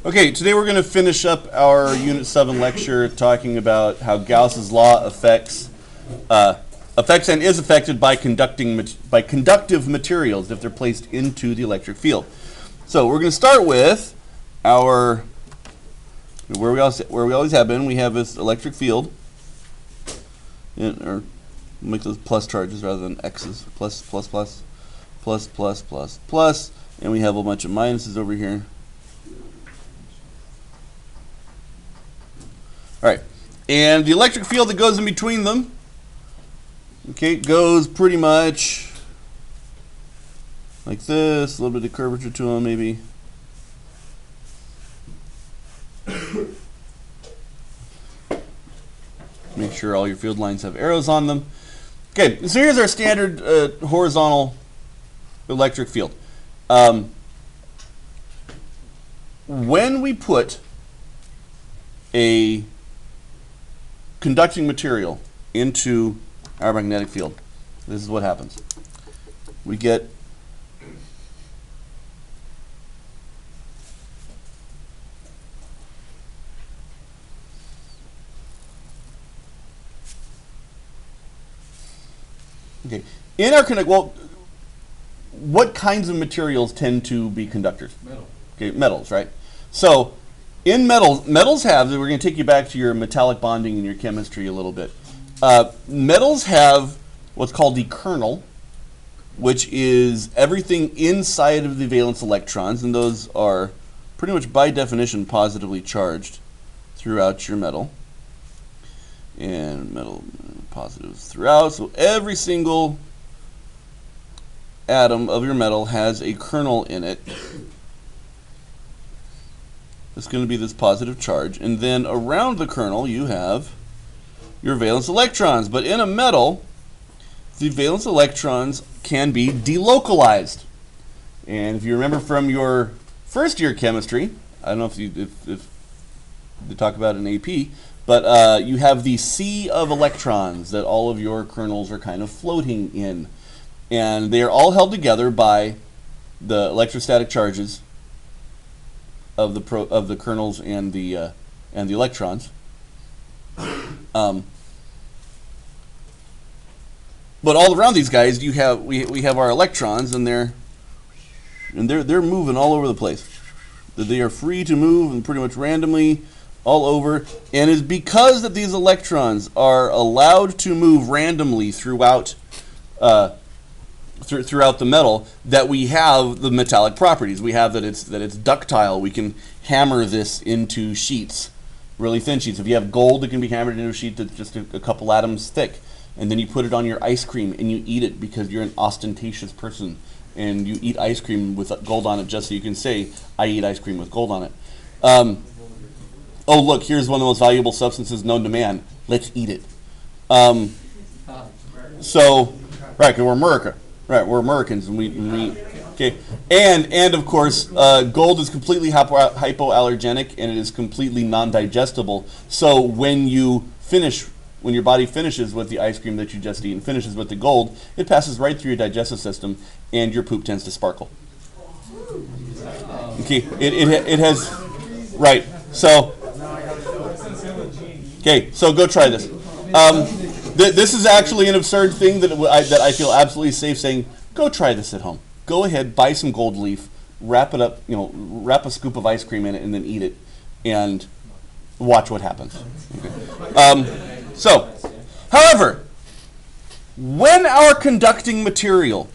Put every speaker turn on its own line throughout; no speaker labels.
Okay, today we're going to finish up our Unit 7 lecture talking about how Gauss's law affects and is affected by conductive materials if they're placed into the electric field. So we're going to start with our where we always have been. We have this electric field, or make those plus charges rather than x's. Plus, plus, plus, plus, plus, plus, plus, and we have a bunch of minuses over here. All right, and the electric field that goes in between them, okay, goes pretty much like this. A little bit of curvature to them, maybe. Make sure all your field lines have arrows on them. Okay, so here's our standard horizontal electric field. When we put a conducting material into our magnetic field, this is what happens. We get okay. In our what kinds of materials tend to be conductors?
Metal.
Okay, metals, right? So in metals have, we're going to take you back to your metallic bonding and your chemistry a little bit. Metals have what's called the kernel, which is everything inside of the valence electrons, and those are pretty much by definition positively charged throughout your metal. And metal positives throughout, so every single atom of your metal has a kernel in it. It's going to be this positive charge, and then around the kernel you have your valence electrons. But in a metal, the valence electrons can be delocalized. And if you remember from your first year chemistry, I don't know if they talk about it in AP, but you have the sea of electrons that all of your kernels are kind of floating in, and they are all held together by the electrostatic charges of the kernels and the electrons. But all around these guys, we have our electrons, and they're moving all over the place. They are free to move and pretty much randomly all over, and it's because that these electrons are allowed to move randomly throughout the metal that we have the metallic properties. We have that it's ductile. We can hammer this into sheets, really thin sheets. If you have gold, it can be hammered into a sheet that's just a couple atoms thick, and then you put it on your ice cream and you eat it because you're an ostentatious person and you eat ice cream with gold on it just so you can say, I eat ice cream with gold on it. Oh, look, here's one of the most valuable substances known to man. Let's eat it. So, right, because we're America. Right, we're Americans, and we okay. And of course, gold is completely hypoallergenic, and it is completely non-digestible. So when your body finishes with the ice cream that you just eaten, finishes with the gold, it passes right through your digestive system, and your poop tends to sparkle. Okay, it has right. So okay, so go try this. This is actually an absurd thing that I feel absolutely safe saying. Go try this at home. Go ahead, buy some gold leaf, wrap it up, wrap a scoop of ice cream in it, and then eat it, and watch what happens. Okay. So, however, when our conducting material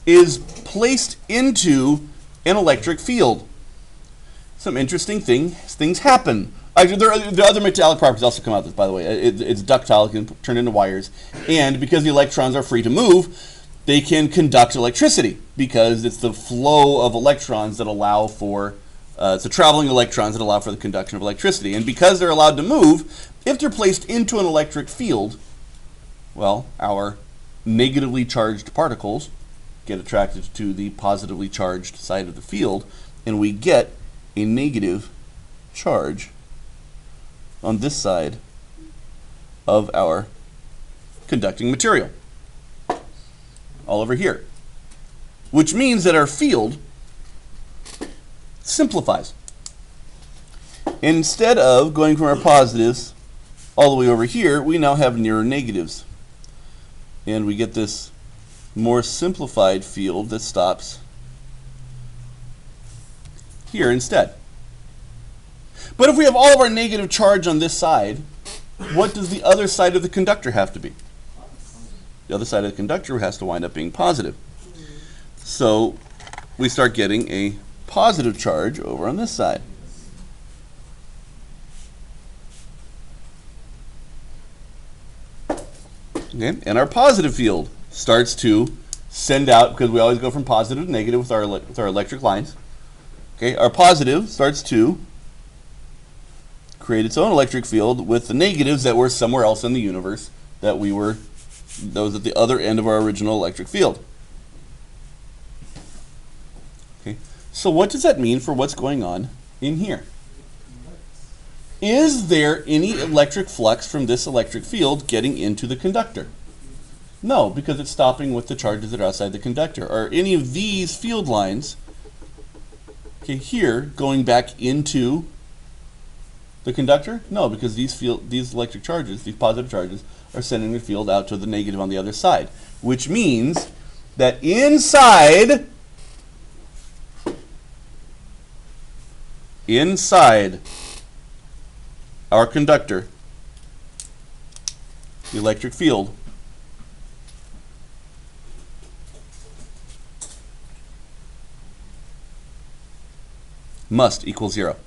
is placed into an electric field, some interesting things happen. Actually, there are other metallic properties also come out of this, by the way. It's ductile, it can turn into wires. And because the electrons are free to move, they can conduct electricity because it's the flow of electrons that allow for, it's the traveling electrons that allow for the conduction of electricity. And because they're allowed to move, if they're placed into an electric field, well, our negatively charged particles get attracted to the positively charged side of the field, and we get a negative charge on this side of our conducting material, all over here, which means that our field simplifies. Instead of going from our positives all the way over here, we now have nearer negatives. And we get this more simplified field that stops here instead. But if we have all of our negative charge on this side, what does the other side of the conductor have to be? The other side of the conductor has to wind up being positive. So we start getting a positive charge over on this side. Okay, and our positive field starts to send out, because we always go from positive to negative with our electric lines. Okay, our positive starts to create its own electric field with the negatives that were somewhere else in the universe that was at the other end of our original electric field. Okay, so what does that mean for what's going on in here? Is there any electric flux from this electric field getting into the conductor? No, because it's stopping with the charges that are outside the conductor. Are any of these field lines, okay, here going back into the conductor? No, because these electric charges, these positive charges, are sending the field out to the negative on the other side, which means that inside our conductor, the electric field must equal 0.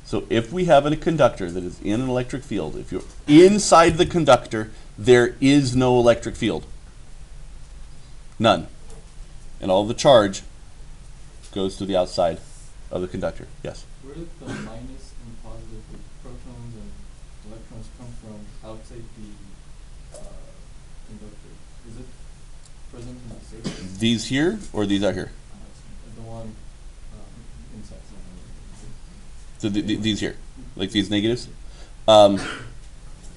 So if we have a conductor that is in an electric field, if you're inside the conductor, there is no electric field. None. And all the charge goes to the outside of the conductor. Yes?
Where did the minus and positive, the protons and electrons come from outside the conductor? Is it present in the surface?
These here or these out here?
The one inside.
So these here, like these negatives.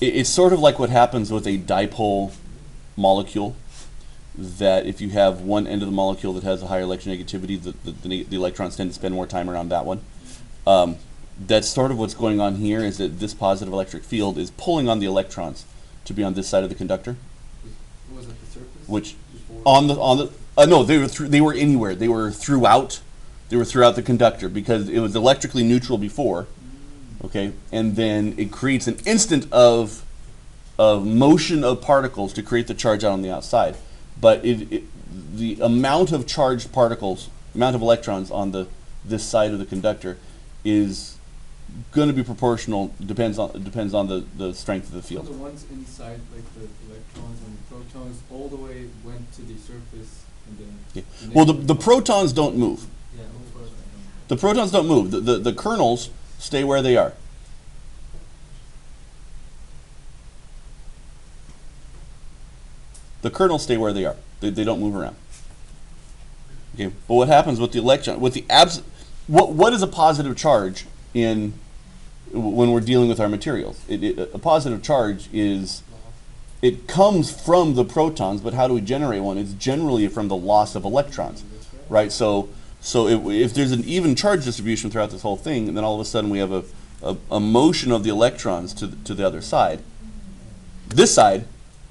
It's sort of like what happens with a dipole molecule, that if you have one end of the molecule that has a higher electronegativity, the electrons tend to spend more time around that one. That's sort of what's going on here, is that this positive electric field is pulling on the electrons to be on this side of the conductor.
Was it the surface?
Which no, they were anywhere. They were throughout. They were throughout the conductor because it was electrically neutral before, okay, and then it creates an instant of motion of particles to create the charge out on the outside. But the amount of charged particles, amount of electrons on this side of the conductor, is going to be proportional. Depends on the strength of the field.
So the ones inside, like the electrons and the protons, all the way went to the surface, and then.
Yeah. Well, the protons don't move.
Yeah.
The protons don't move. The kernels stay where they are. The kernels stay where they are. They don't move around. Okay. But what happens with the electron? With the what is a positive charge when we're dealing with our materials? A positive charge it comes from the protons, but how do we generate one? It's generally from the loss of electrons, right? So if there's an even charge distribution throughout this whole thing, and then all of a sudden we have a motion of the electrons to the other side, this side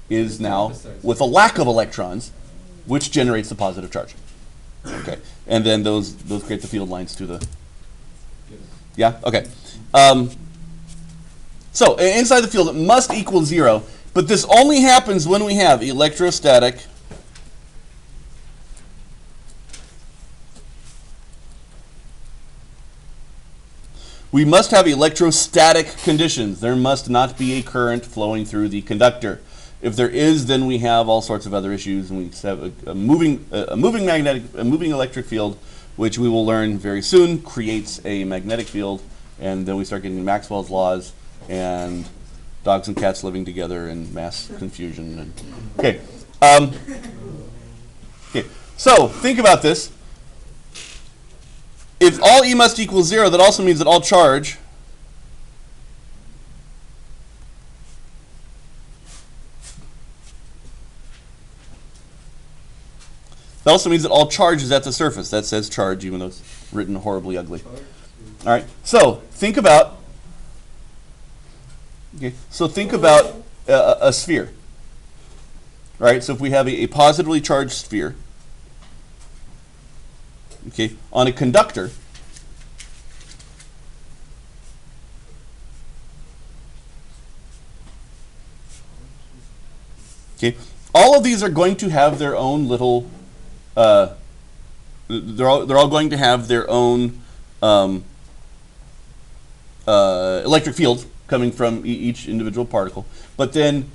is now with a lack of electrons, which generates the positive charge. Okay, and then those create the field lines to the. Yeah. Okay. So inside the field, it must equal 0, but this only happens when we have electrostatic we must have electrostatic conditions. There must not be a current flowing through the conductor. If there is, then we have all sorts of other issues, and we have a moving electric field, which we will learn very soon, creates a magnetic field, and then we start getting Maxwell's laws and dogs and cats living together and mass confusion. Okay. Okay. So think about this. If all E must equal 0, that also means that all charge is at the surface. That says charge, even though it's written horribly ugly. All right. So think about. Okay. So think about a sphere. Right. So if we have a positively charged sphere, okay, on a conductor, okay, all of these are going to have their own little. They're all going to have their own electric field coming from each individual particle. But then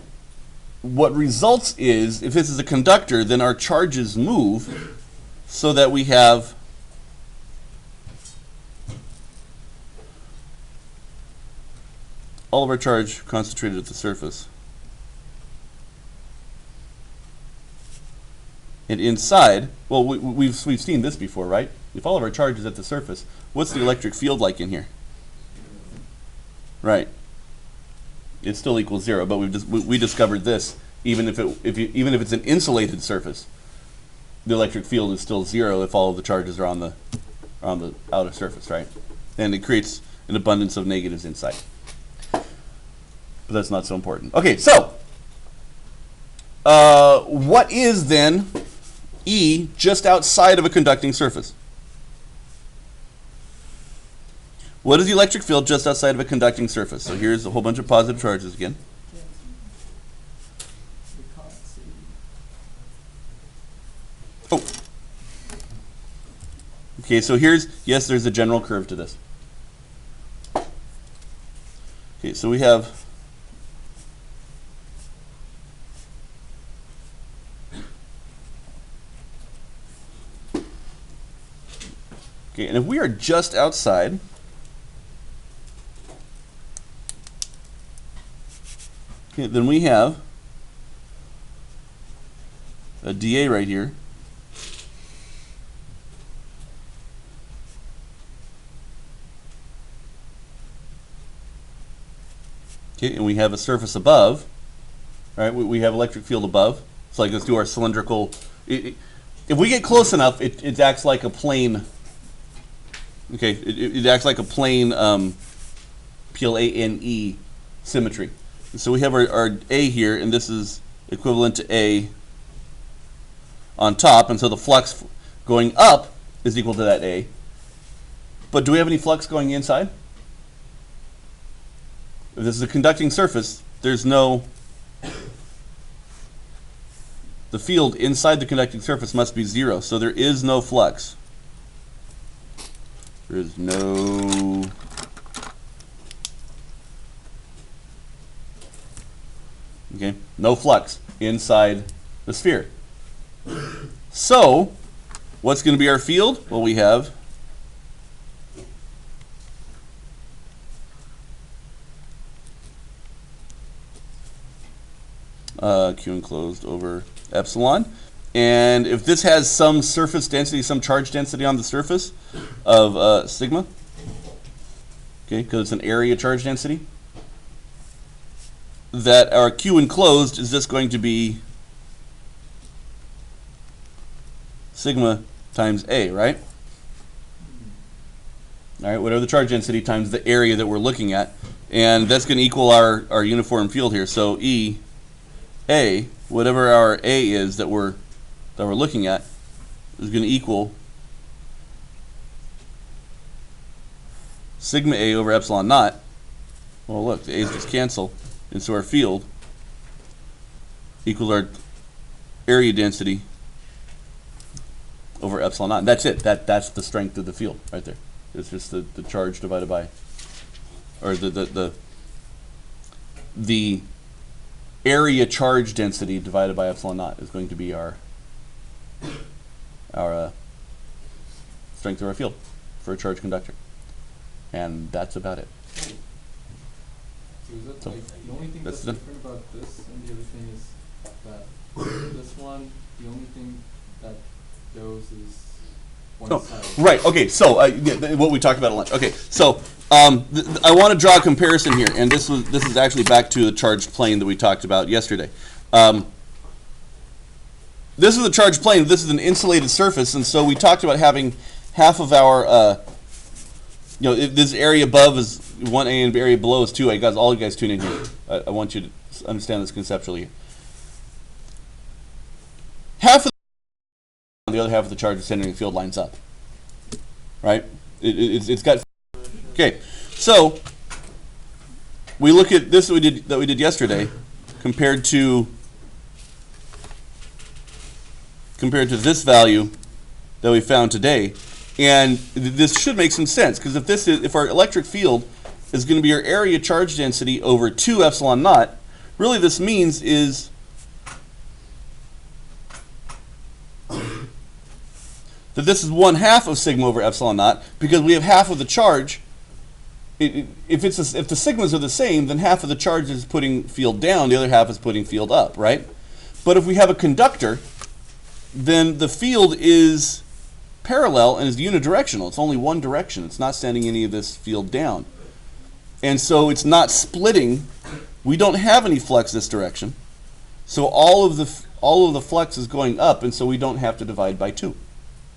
what results is, if this is a conductor, then our charges move so that we have all of our charge concentrated at the surface. And inside, well, we've seen this before, right? If all of our charge is at the surface, what's the electric field like in here? Right. It still equals 0, but we discovered this. Even if it's an insulated surface, the electric field is still 0 if all of the charges are on the outer surface, right? And it creates an abundance of negatives inside. But that's not so important. Okay, so what is then E just outside of a conducting surface? What is the electric field just outside of a conducting surface? So here's a whole bunch of positive charges again. Oh. Okay, so yes, there's a general curve to this. Okay, so we have okay, and if we are just outside, okay, then we have a dA right here. Okay, and we have a surface above, right? We have electric field above. So like, let's do our cylindrical. If we get close enough, it acts like a plane. Okay, it acts like a plane plane symmetry. So we have our A here, and this is equivalent to A on top, and so the flux going up is equal to that A. But do we have any flux going inside? If this is a conducting surface, there's no... The field inside the conducting surface must be 0, so there is no flux. There is no... Okay, no flux inside the sphere. So, what's going to be our field? Well, we have Q enclosed over epsilon. And if this has some surface density, some charge density on the surface of sigma, okay, because it's an area charge density, that our Q enclosed is just going to be sigma times A, right? All right, whatever the charge density times the area that we're looking at. And that's going to equal our uniform field here. So E, A, whatever our A is that we're looking at, is going to equal sigma A over epsilon naught. Well, look, the A's just cancel. And so our field equals our area density over epsilon naught. And that's it. That's the strength of the field right there. It's just the charge divided by, or the area charge density divided by epsilon naught is going to be our strength of our field for a charged conductor. And that's about it.
So is that
So,
like the only thing that's different about this and the other thing is that this one, the only thing that goes is one side.
Right. Okay. So what we talked about at lunch. Okay. So I want to draw a comparison here, and this is actually back to the charged plane that we talked about yesterday. This is a charged plane. This is an insulated surface, and so we talked about having half of our you know, if this area above is 1A and area below is 2A, guys, all you guys tune in here. I want you to understand this conceptually. Half of the other half of the charge is centering the field lines up, right? It's got. Okay, so we look at this that we did yesterday, compared to this value that we found today, and this should make some sense, because if our electric field is going to be our area charge density over 2 epsilon naught, really this means is that this is 1/2 of sigma over epsilon naught, because we have half of the charge. If the sigmas are the same, then half of the charge is putting field down, the other half is putting field up, right? But if we have a conductor, then the field is parallel and is unidirectional. It's only one direction. It's not sending any of this field down. And so it's not splitting. We don't have any flux this direction. So all of the flux is going up, and so we don't have to divide by 2.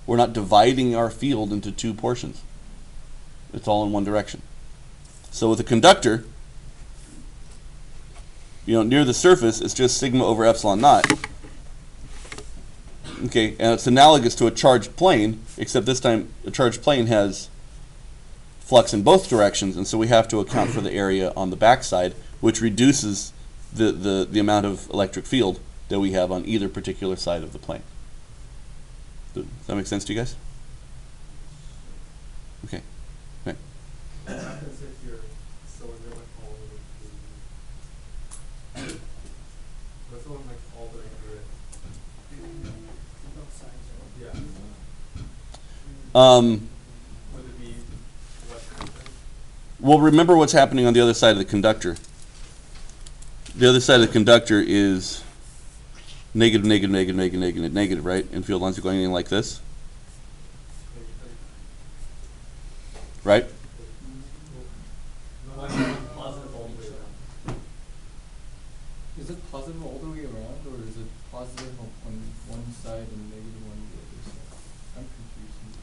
We're not dividing our field into 2 portions. It's all in one direction. So with a conductor, near the surface, it's just sigma over epsilon naught. Okay, and it's analogous to a charged plane, except this time a charged plane has flux in both directions, and so we have to account for the area on the backside, which reduces the amount of electric field that we have on either particular side of the plane. Does that make sense to you guys? Okay. Okay.
What happens if your cylinder went all the way through? What's the one like all the way through it? Both sides. Yeah. Would it be what happened?
Well, remember what's happening on the other side of the conductor. The other side of the conductor is negative, negative, negative, negative, negative, negative, right? And field lines are going in like this. Right?
Positive all the way around.
Is it positive all the way around, or is it positive on one side and negative on the other side? I'm confused.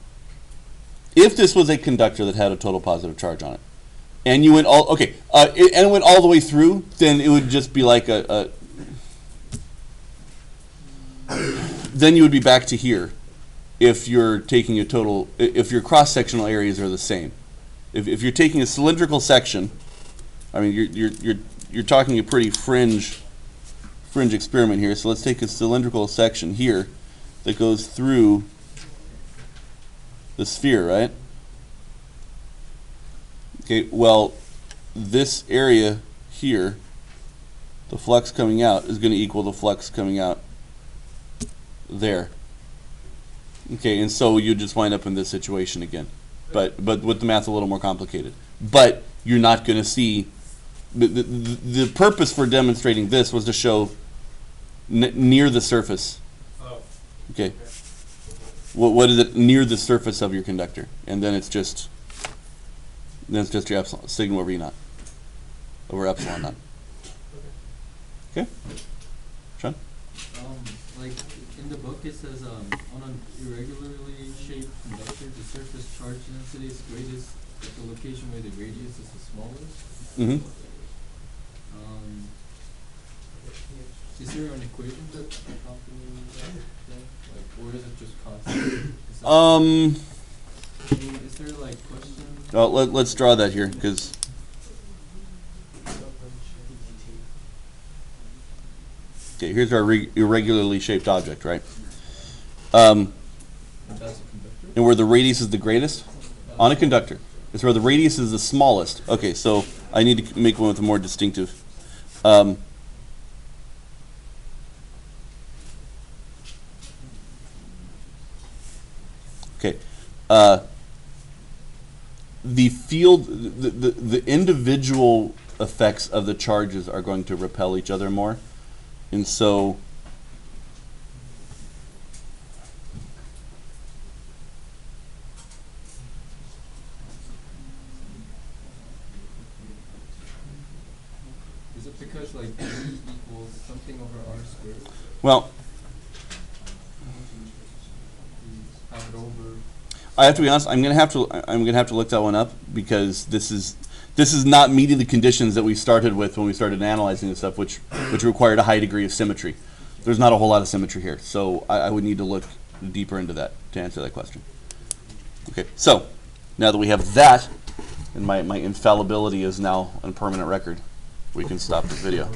If this was a conductor that had a total positive charge on it, and you went all and it went all the way through, then it would just be like then you would be back to here if you're taking if your cross-sectional areas are the same. If you're taking a cylindrical section, I mean you're talking a pretty fringe experiment here. So let's take a cylindrical section here that goes through the sphere, right? Okay, well, this area here, the flux coming out is going to equal the flux coming out there. Okay, and so you just wind up in this situation again, but with the math a little more complicated. But you're not going to see the purpose for demonstrating this was to show near the surface.
Oh.
Okay. What is it near the surface of your conductor, and then it's just your epsilon sigma over E naught over epsilon naught. Okay, Sean.
Like in the book, it says on an irregularly shaped conductor, the surface charge density is greatest at the location where the radius is the smallest.
Mm-hmm.
Is there an equation that accompanies that? Like, or is it just constant? Is there like questions?
Oh, let's draw that here, because okay, here's our irregularly shaped object, right?
That's a conductor?
And where the radius is the greatest on a conductor, it's where the radius is the smallest. Okay, so I need to make one with a more distinctive. Okay. The field, the individual effects of the charges are going to repel each other more, and so
Is it because like E equals something over R squared?
well,
You have it over.
I have to be honest. I'm gonna have to look that one up because this is not meeting the conditions that we started with when we started analyzing this stuff, which required a high degree of symmetry. There's not a whole lot of symmetry here, so I would need to look deeper into that to answer that question. Okay, so now that we have that, and my infallibility is now on permanent record, we can stop the video.